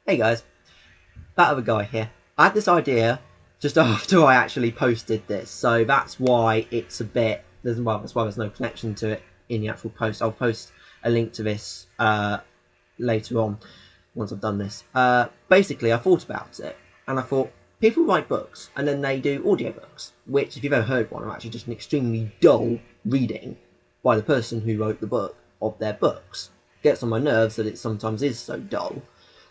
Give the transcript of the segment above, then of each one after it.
Hey guys, that other guy here. I had this idea just after I actually posted this, so that's why it's a bit. That's why there's no connection to it in the actual post. I'll post a link to this later on once I've done this. Basically, I thought about it and I thought people write books and then they do audiobooks, which, if you've ever heard one, are actually just an extremely dull reading by the person who wrote the book of their books. It gets on my nerves that it sometimes is so dull.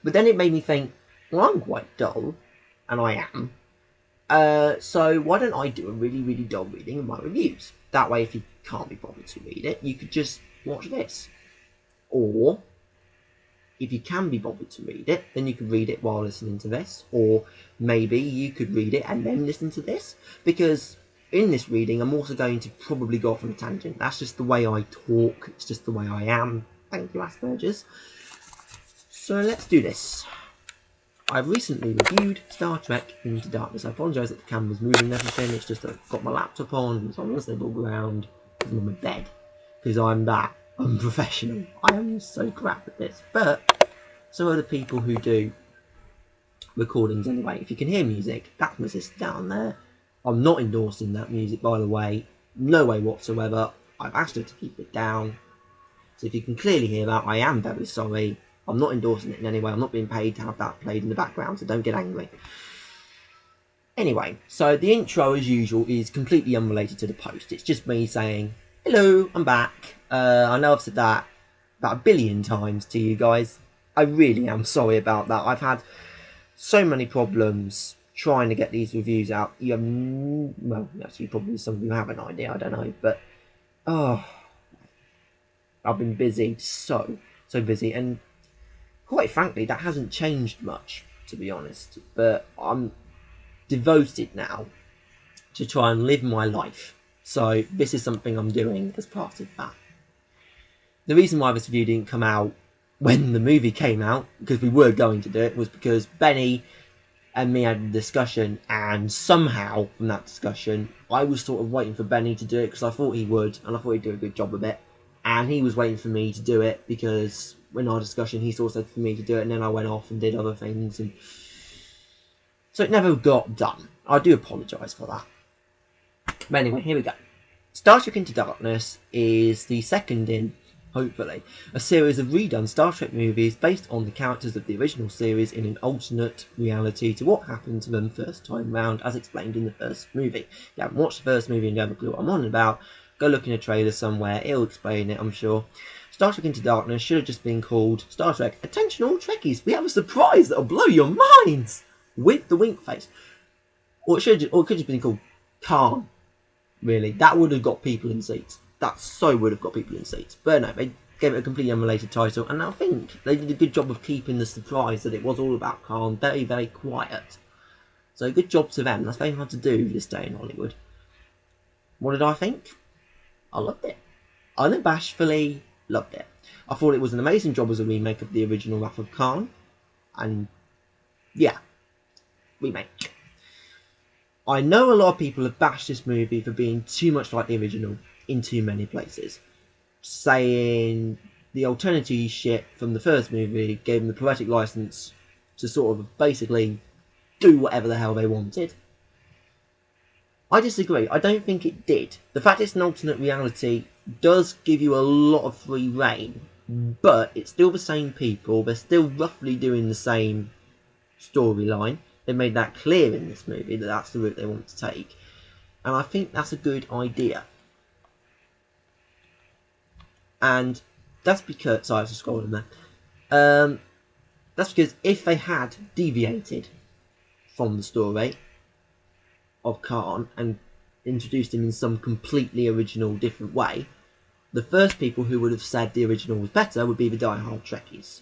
But then it made me think, well, I'm quite dull, and I am. So why don't I do a really, really dull reading of my reviews? That way, if you can't be bothered to read it, you could just watch this. Or, if you can be bothered to read it, then you could read it while listening to this. Or maybe you could read it and then listen to this. Because in this reading, I'm also going to probably go off on a tangent. That's just the way I talk. It's just the way I am. Thank you, Asperger's. So let's do this. I've recently reviewed Star Trek Into Darkness. I apologise that the camera's moving and everything. It's just that I've got my laptop on and so I'm going to stable around because I'm on my bed. Because I'm that unprofessional. I am so crap at this. But so are the people who do recordings anyway. If you can hear music, that's my sister down there. I'm not endorsing that music, by the way. No way whatsoever. I've asked her to keep it down. So if you can clearly hear that, I am very sorry. I'm not endorsing it in any way. I'm not being paid to have that played in the background, so don't get angry. Anyway, so the intro, as usual, is completely unrelated to the post. It's just me saying, hello, I'm back. I know I've said that about 1 billion times to you guys. I really am sorry about that. I've had so many problems trying to get these reviews out. You have, well, actually, probably some of you have an idea, I don't know. But, oh, I've been busy, so busy. And quite frankly, that hasn't changed much, to be honest. But I'm devoted now to try and live my life. So this is something I'm doing as part of that. The reason why this review didn't come out when the movie came out, because we were going to do it, was because Benny and me had a discussion, and somehow from that discussion, I was sort of waiting for Benny to do it because I thought he would, and I thought he'd do a good job of it. And he was waiting for me to do it because in our discussion he sort of said for me to do it, and then I went off and did other things, and so it never got done. I do apologise for that. But anyway, here we go. Star Trek Into Darkness is the second in, hopefully, a series of redone Star Trek movies based on the characters of the original series in an alternate reality to what happened to them first time round, as explained in the first movie. If you haven't watched the first movie and you have a clue what I'm on about, go look in a trailer somewhere, it'll explain it, I'm sure. Star Trek Into Darkness should have just been called Star Trek. Attention all Trekkies, we have a surprise that'll blow your minds! With the wink face. Or it could have just been called Khan, really. That would have got people in seats. That so would have got people in seats. But no, they gave it a completely unrelated title, and I think they did a good job of keeping the surprise that it was all about Khan very, very quiet. So good job to them. That's very hard to do this day in Hollywood. What did I think? I loved it. Unabashedly loved it. I thought it was an amazing job as a remake of the original Wrath of Khan. And yeah, remake. I know a lot of people have bashed this movie for being too much like the original in too many places, saying the alternative shit from the first movie gave them the poetic license to sort of basically do whatever the hell they wanted. I disagree. I don't think it did. The fact it's an alternate reality does give you a lot of free reign, but it's still the same people. They're still roughly doing the same storyline. They made that clear in this movie that that's the route they want to take, and I think that's a good idea. And that's because, sorry, I was just scrolling there. That's because if they had deviated from the story of Khan and introduced him in some completely original, different way, the first people who would have said the original was better would be the die-hard Trekkies.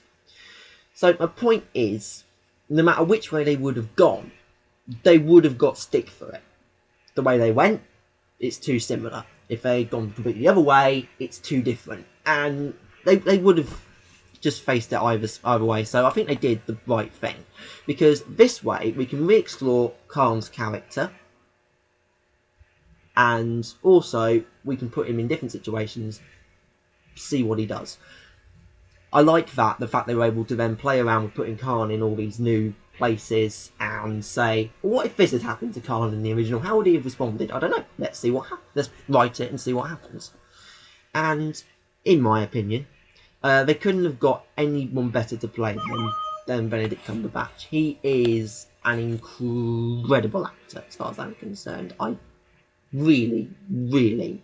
So my point is, no matter which way they would have gone, they would have got stick for it. The way they went, it's too similar. If they'd gone completely the other way, it's too different. And they would have just faced it either way. So I think they did the right thing. Because this way, we can re-explore Khan's character. And also, we can put him in different situations, see what he does. I like that, the fact they were able to then play around with putting Khan in all these new places and say, well, what if this had happened to Khan in the original? How would he have responded? I don't know. Let's see what happens. Let's write it and see what happens. And in my opinion, they couldn't have got anyone better to play him than Benedict Cumberbatch. He is an incredible actor as far as I'm concerned. I really, really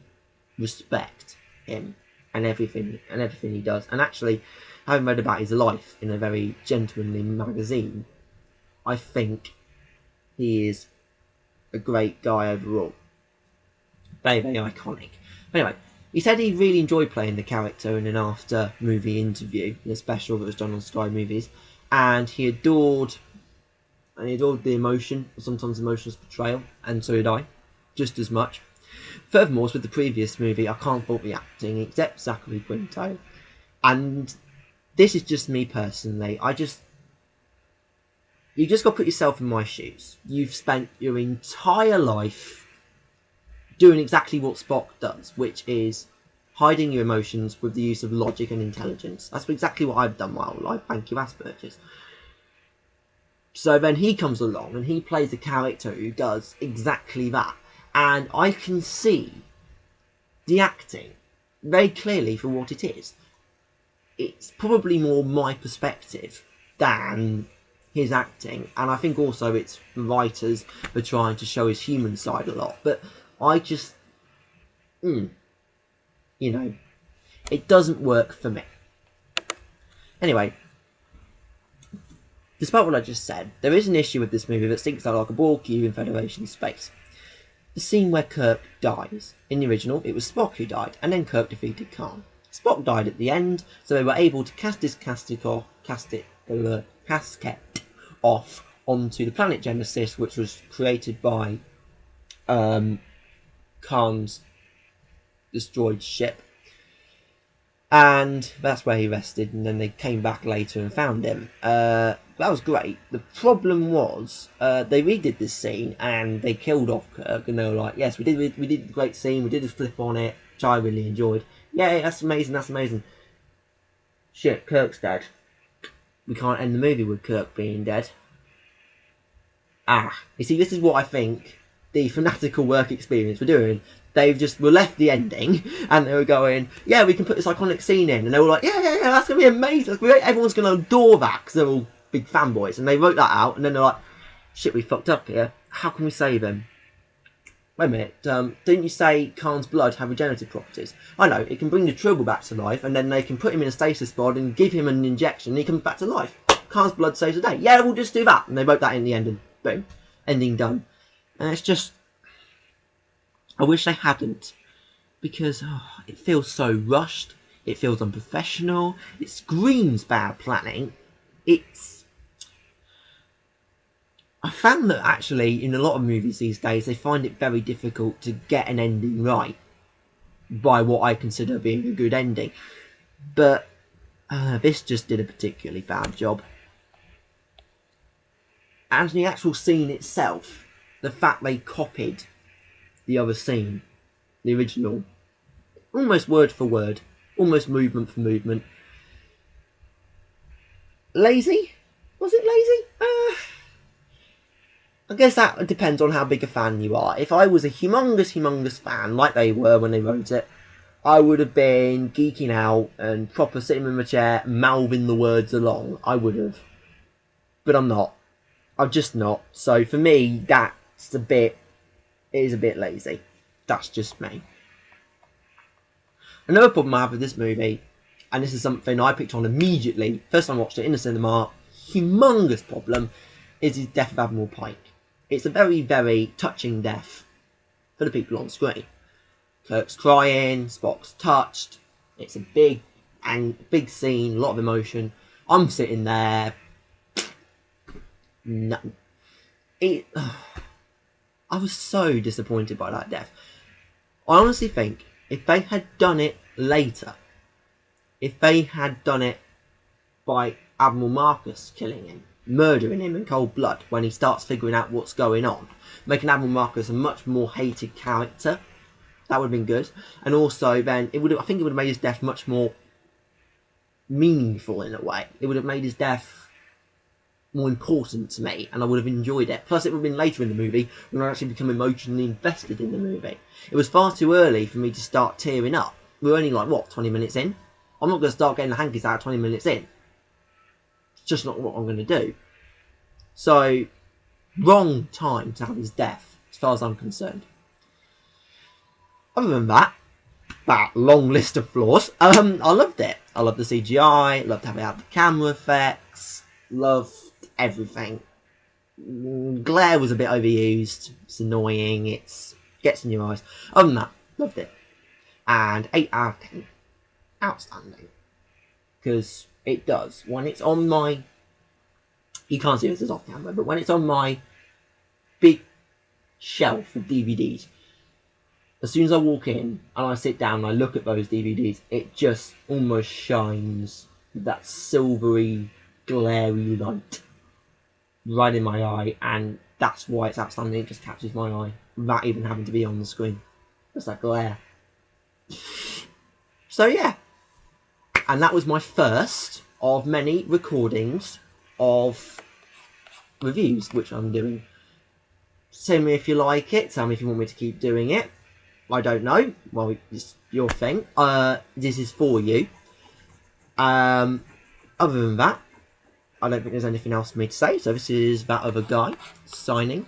respect him and everything he does. And actually, having read about his life in a very gentlemanly magazine, I think he is a great guy overall. Very, very iconic. Anyway, he said he really enjoyed playing the character in an after-movie interview, in a special that was done on Sky Movies, and he adored the emotion, sometimes emotionless portrayal, and so did I, just as much. Furthermore, with the previous movie, I can't fault the acting, except Zachary Quinto, and this is just me personally. You just got to put yourself in my shoes. You've spent your entire life doing exactly what Spock does, which is hiding your emotions with the use of logic and intelligence. That's exactly what I've done my whole life. Thank you, Asperger's. So then he comes along and he plays a character who does exactly that. And I can see the acting very clearly for what it is. It's probably more my perspective than his acting. And I think also it's the writers are trying to show his human side a lot. But I just, you know, it doesn't work for me. Anyway, despite what I just said, there is an issue with this movie that stinks out like a ball cue in Federation space. The scene where Kirk dies. In the original, it was Spock who died, and then Kirk defeated Khan. Spock died at the end, so they were able to cast his casket off onto the planet Genesis, which was created by Khan's destroyed ship. And that's where he rested, and then they came back later and found him. That was great. The problem was, they redid this scene, and they killed off Kirk, and they were like, yes, we did a great scene, we did a flip on it, which I really enjoyed. Yay, that's amazing, that's amazing. Shit, Kirk's dead. We can't end the movie with Kirk being dead. You see, this is what I think the fanatical work experience were doing. They just were left the ending, and they were going, yeah, we can put this iconic scene in. And they were like, yeah, that's going to be amazing. That's great. Everyone's going to adore that, because they're all big fanboys. And they wrote that out, and then they're like, shit, we fucked up here. How can we save him? Wait a minute, didn't you say Khan's blood have regenerative properties? I know, it can bring the Tribble back to life, and then they can put him in a stasis pod and give him an injection, and he comes back to life. Khan's blood saves the day. Yeah, we'll just do that. And they wrote that in the end, and boom, ending done. And it's just, I wish they hadn't, because it feels so rushed, it feels unprofessional, it screams bad planning. I found that actually in a lot of movies these days they find it very difficult to get an ending right by what I consider being a good ending, but this just did a particularly bad job. And the actual scene itself, the fact they copied the other scene, the original, almost word for word, almost movement for movement. Lazy? Was it lazy? I guess that depends on how big a fan you are. If I was a humongous fan, like they were when they wrote it, I would have been geeking out and proper sitting in my chair, mouthing the words along. I would have. But I'm not. I'm just not. So for me, it is a bit lazy. That's just me. Another problem I have with this movie, and this is something I picked on immediately, first time I watched it in the cinema, humongous problem, is his death of Admiral Pike. It's a very, very touching death for the people on screen. Kirk's crying, Spock's touched, it's a big scene, a lot of emotion. I'm sitting there, no. I was so disappointed by that death. I honestly think if they had done it later, if they had done it by Admiral Marcus killing him, murdering him in cold blood when he starts figuring out what's going on, making Admiral Marcus a much more hated character, that would have been good. And also then I think it would have made his death much more meaningful in a way. It would have made his death more important to me, and I would have enjoyed it. Plus, it would have been later in the movie when I actually become emotionally invested in the movie. It was far too early for me to start tearing up. We're only like, what, 20 minutes in? I'm not going to start getting the hankies out 20 minutes in. It's just not what I'm going to do. So, wrong time to have his death, as far as I'm concerned. Other than that long list of flaws, I loved it. I loved the CGI, loved how it had the camera effects, loved everything. Glare was a bit overused, it's annoying, it gets in your eyes. Other than that, loved it. And 8 out of 10. Outstanding. Because it does. When it's on my... You can't see this as off camera, but when it's on my big shelf of DVDs, as soon as I walk in and I sit down and I look at those DVDs, it just almost shines with that silvery, glary light right in my eye, and that's why it's outstanding. It just catches my eye without even having to be on the screen. Just that glare. So yeah, and that was my first of many recordings of reviews, which I'm doing. Tell me if you like it, tell me if you want me to keep doing it. I don't know. Well, it's your thing. This is for you. Other than that, I don't think there's anything else for me to say. So this is that other guy signing.